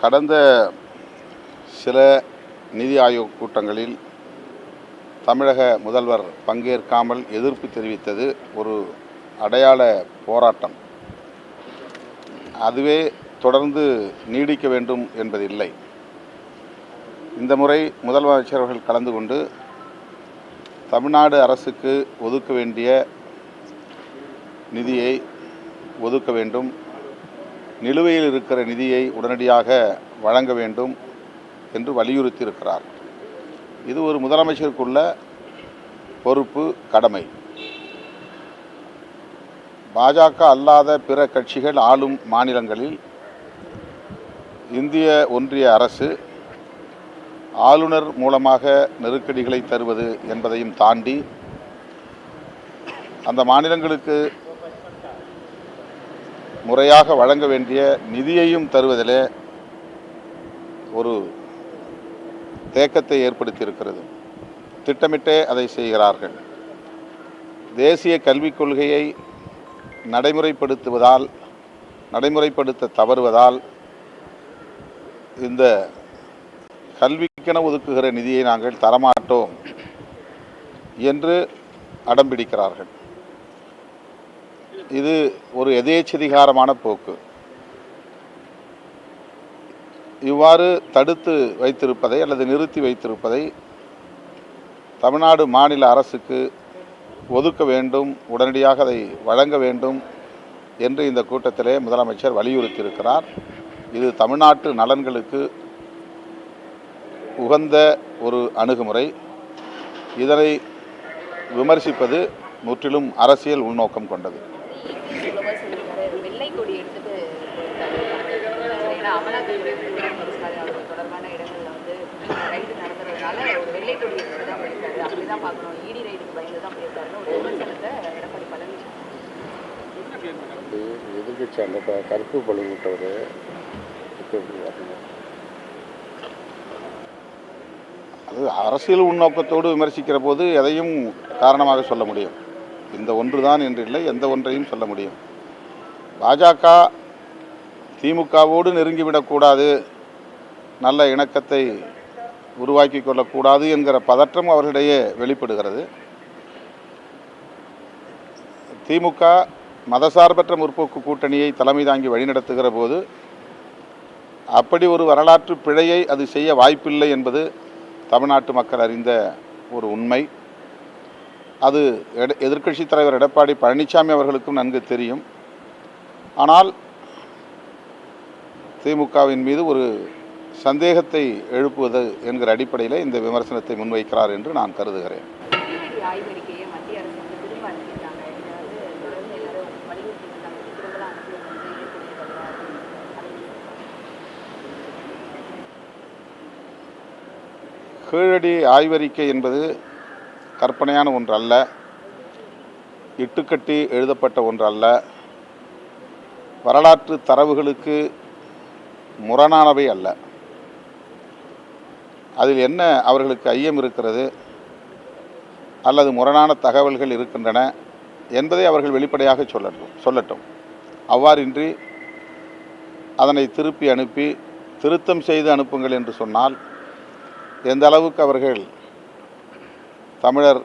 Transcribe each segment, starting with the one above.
கடந்த சில நிதி ஆயோக் கூட்டங்களில் தமிழக முதல்வர் பங்கேற்காமல் எதிர்ப்பு தெரிவித்தது ஒரு அடையாள போராட்டம். அதுவே தொடர்ந்து நீடிக்க வேண்டும் என்பதில்லை. இந்த முறை முதலமைச்சர் அவர்கள் கலந்து கொண்டு தமிழ்நாடு அரசுக்கு ஒதுக்க வேண்டிய நிதியை ஒதுக்க வேண்டும், நிலுவையில் இருக்கிற நிதியை உடனடியாக வழங்க வேண்டும் என்று வலியுறுத்தியிருக்கிறார். இது ஒரு முதலமைச்சருக்குள்ள பொறுப்பு, கடமை. பாஜக அல்லாத பிற கட்சிகள் ஆளும் மாநிலங்களில் இந்திய ஒன்றிய அரசு ஆளுநர் மூலமாக நெருக்கடிகளை தருவது என்பதையும் தாண்டி அந்த மாநிலங்களுக்கு முறையாக வழங்க வேண்டிய நிதியையும் தருவதிலே ஒரு தேக்கத்தை ஏற்படுத்தியிருக்கிறது. திட்டமிட்டே அதை செய்கிறார்கள். தேசிய கல்விக் கொள்கையை நடைமுறைப்படுத்த தவறுவதால் இந்த கல்விக்கென ஒதுக்குகிற நிதியை நாங்கள் தரமாட்டோம் என்று அடம்பிடிக்கிறார்கள். இது ஒரு எதேச்சதிகாரமான போக்கு. இவ்வாறு தடுத்து வைத்திருப்பதை அல்லது நிறுத்தி வைத்திருப்பதை தமிழ்நாடு மாநில அரசுக்கு ஒதுக்க வேண்டும், உடனடியாக அதை வழங்க வேண்டும் என்று இந்த கூட்டத்திலே முதலமைச்சர் வலியுறுத்தியிருக்கிறார். இது தமிழ்நாட்டு நலன்களுக்கு உகந்த ஒரு அணுகுமுறை. இதனை விமர்சிப்பது முற்றிலும் அரசியல் உள்நோக்கம் கொண்டது. எதிர்கட்சி அந்த கருப்பு பழுவிட்டவர் அது அரசியல் உள்நோக்கத்தோடு விமர்சிக்கிற போது எதையும் காரணமாக சொல்ல முடியும். இந்த ஒன்றுதான் என்று இல்லை, எந்த ஒன்றையும் சொல்ல முடியும். பாஜக திமுகவோடு நெருங்கிவிடக்கூடாது, நல்ல இணக்கத்தை உருவாக்கி கொள்ளக்கூடாது என்கிற பதற்றம் அவர்களிடையே வெளிப்படுகிறது. திமுக மதசார்பற்ற முற்போக்கு கூட்டணியை தலைமை தாங்கி வழிநடத்துகிற போது அப்படி ஒரு வரலாற்று பிழையை அது செய்ய வாய்ப்பில்லை என்பது தமிழ்நாட்டு மக்கள் அறிந்த ஒரு உண்மை. அது எதிர்க்கட்சித் தலைவர் எடப்பாடி பழனிசாமி அவர்களுக்கும் நன்கு தெரியும். ஆனால் திமுகவின் மீது ஒரு சந்தேகத்தை எழுப்புவது என்கிற அடிப்படையில் இந்த விமர்சனத்தை முன்வைக்கிறார் என்று நான் கருதுகிறேன். கீழடி ஆய்வறிக்கை என்பது கற்பனையான ஒன்று அல்ல, இட்டுக்கட்டி எழுதப்பட்ட ஒன்று அல்ல, வரலாற்று தரவுகளுக்கு முரணானவை அல்ல. அதில் என்ன அவர்களுக்கு ஐயம் இருக்கிறது அல்லது முரணான தகவல்கள் இருக்கின்றன என்பதை அவர்கள் வெளிப்படையாக சொல்லட்டும். அவ்வாறின்றி அதனை திருப்பி அனுப்பி திருத்தம் செய்து அனுப்புங்கள் என்று சொன்னால் எந்த அளவுக்கு அவர்கள் தமிழர்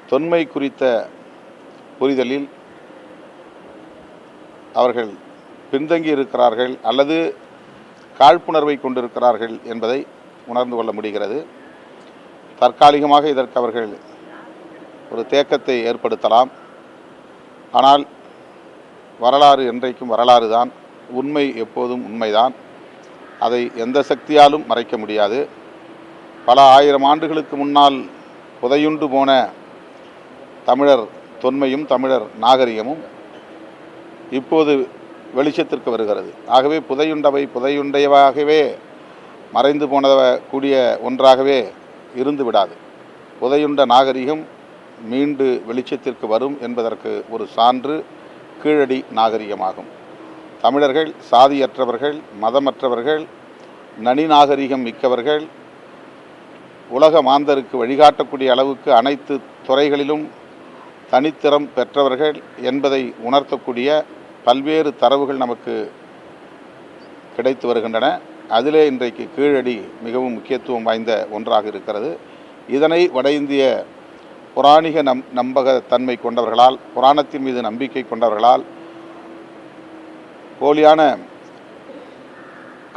தொன்மை குறித்த புரிதலில் அவர்கள் பின்தங்கி இருக்கிறார்கள் அல்லது காழ்ப்புணர்வை கொண்டிருக்கிறார்கள் என்பதை உணர்ந்து கொள்ள முடிகிறது. தற்காலிகமாக இதற்கு அவர்கள் ஒரு தேக்கத்தை ஏற்படுத்தலாம். ஆனால் வரலாறு என்றைக்கும் வரலாறு தான், உண்மை எப்போதும் உண்மைதான். அதை எந்த சக்தியாலும் மறைக்க முடியாது. பல ஆயிரம் ஆண்டுகளுக்கு முன்னால் புதையுண்டு போன தமிழர் தொன்மையும் தமிழர் நாகரிகமும் இப்போது வெளிச்சத்திற்கு வருகிறது. ஆகவே புதையுண்டையவாகவே மறைந்து கூடிய ஒன்றாகவே இருந்து விடாது. புதையுண்ட நாகரிகம் மீண்டு வெளிச்சத்திற்கு வரும் என்பதற்கு ஒரு சான்று கீழடி நாகரிகமாகும். தமிழர்கள் சாதியற்றவர்கள், மதமற்றவர்கள், நனி நாகரிகம் மிக்கவர்கள், உலக மாந்தருக்கு வழிகாட்டக்கூடிய அளவுக்கு அனைத்து துறைகளிலும் தனித்திறம் பெற்றவர்கள் என்பதை உணர்த்தக்கூடிய பல்வேறு தரவுகள் நமக்கு கிடைத்து வருகின்றன. அதிலே இன்றைக்கு கீழடி மிகவும் முக்கியத்துவம் வாய்ந்த ஒன்றாக இருக்கிறது. இதனை வட இந்திய புராணிக நம்பகத்தன்மை கொண்டவர்களால், புராணத்தின் மீது நம்பிக்கை கொண்டவர்களால் போலியான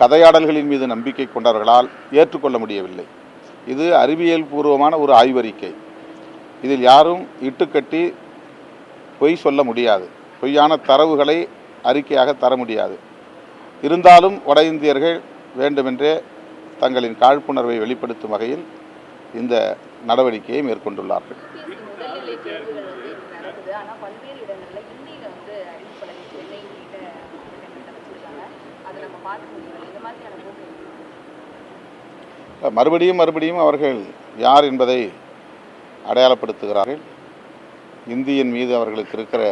கதையாடல்களின் மீது நம்பிக்கை கொண்டவர்களால் ஏற்றுக்கொள்ள முடியவில்லை. இது அறிவியல் பூர்வமான ஒரு ஆய்வறிக்கை. இதில் யாரும் இட்டுக்கட்டி பொய் சொல்ல முடியாது, பொய்யான தரவுகளை அறிக்கையாக தர முடியாது. இருந்தாலும் வட இந்தியர்கள் வேண்டுமென்றே தங்களின் காழ்ப்புணர்வை வெளிப்படுத்தும் வகையில் இந்த நடவடிக்கையை மேற்கொண்டுள்ளார்கள். மறுபடியும் அவர்கள் யார் என்பதை அடையாளப்படுத்துகிறார்கள். இந்தியின் மீது அவர்களுக்கு இருக்கிற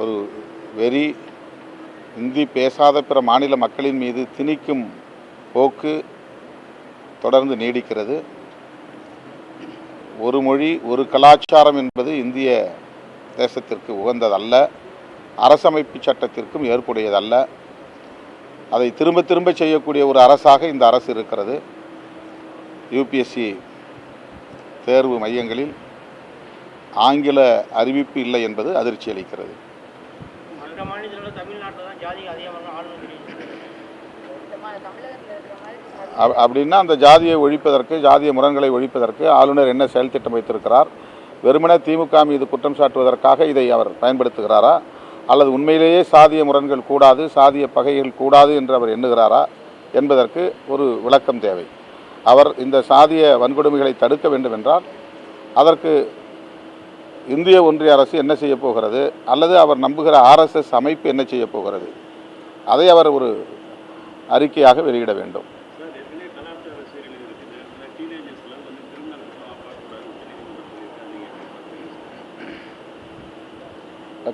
ஒரு வெறி, இந்தி பேசாத பிற மாநில மக்களின் மீது திணிக்கும் போக்கு தொடர்ந்து நீடிக்கிறது. ஒரு மொழி ஒரு கலாச்சாரம் என்பது இந்திய தேசத்திற்கு உகந்ததல்ல, அரசமைப்பு சட்டத்திற்கும் ஏற்புடையதல்ல. அதை திரும்ப திரும்ப செய்யக்கூடிய ஒரு அரசாக இந்த அரசு இருக்கிறது. யூபிஎஸ்சி தேர்வு மையங்களில் ஆங்கில அறிவிப்பு இல்லை என்பது அதிர்ச்சி அளிக்கிறது. அப்படின்னா அந்த ஜாதியை ஒழிப்பதற்கு, ஜாதிய முரண்களை ஒழிப்பதற்கு ஆளுநர் என்ன செயல் திட்டம் வைத்திருக்கிறார்? வெறுமனே திமுக மீது குற்றம் சாட்டுவதற்காக இதை அவர் பயன்படுத்துகிறாரா, அல்லது உண்மையிலேயே சாதிய முரண்கள் கூடாது, சாதிய பகைகள் கூடாது என்று அவர் எண்ணுகிறாரா என்பதற்கு ஒரு விளக்கம் தேவை. அவர் இந்த சாதிய வன்கொடுமைகளை தடுக்க வேண்டும் என்றால் அதற்கு இந்திய ஒன்றிய அரசு என்ன செய்ய போகிறது, அல்லது அவர் நம்புகிற ஆர்எஸ்எஸ் அமைப்பு என்ன செய்ய போகிறது, அதை அவர் ஒரு அறிக்கையாக வெளியிட வேண்டும்.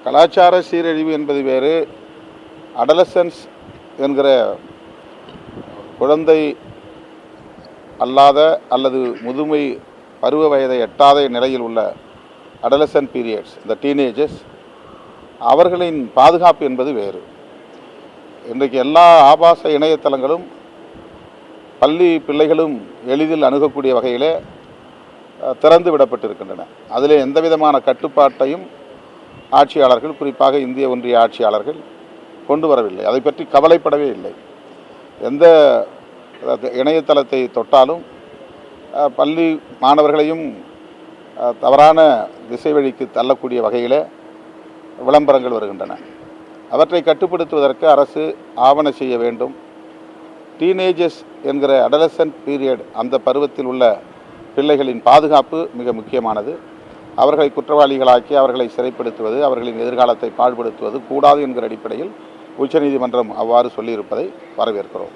கலாச்சார சீரழிவு என்பது வேறு. அடலசன்ஸ் என்கிற குழந்தை அல்லாத அல்லது முதுமை பருவ வயதை எட்டாத நிலையில் உள்ள அடலசன்ட் பீரியட்ஸ், இந்த டீனேஜர்ஸ், அவர்களின் பாதுகாப்பு என்பது வேறு. இன்றைக்கு எல்லா ஆபாச இணையதளங்களும் பள்ளி பிள்ளைகளும் எளிதில் அணுகக்கூடிய வகையிலே திறந்து விடப்பட்டிருக்கின்றன. அதிலே எந்த விதமான கட்டுப்பாட்டையும் ஆட்சியாளர்கள், குறிப்பாக இந்திய ஒன்றிய ஆட்சியாளர்கள் கொண்டு வரவில்லை. அதை பற்றி கவலைப்படவே இல்லை. எந்த இணையதளத்தை தொட்டாலும் பள்ளி மாணவர்களையும் தவறான திசை வழிக்கு தள்ளக்கூடிய வகையில் விளம்பரங்கள் வருகின்றன. அவற்றை கட்டுப்படுத்துவதற்கு அரசு ஆவண செய்ய வேண்டும். டீனேஜர்ஸ் என்கிற அடலசன்ட் பீரியட், அந்த பருவத்தில் உள்ள பிள்ளைகளின் பாதுகாப்பு மிக முக்கியமானது. அவர்களை குற்றவாளிகளாக்கி அவர்களை சிறைப்படுத்துவது, அவர்களின் எதிர்காலத்தை பாழ்படுத்துவது கூடாது என்கிற அடிப்படையில் உச்சநீதிமன்றம் அவ்வாறு சொல்லியிருப்பதை வரவேற்கிறோம்.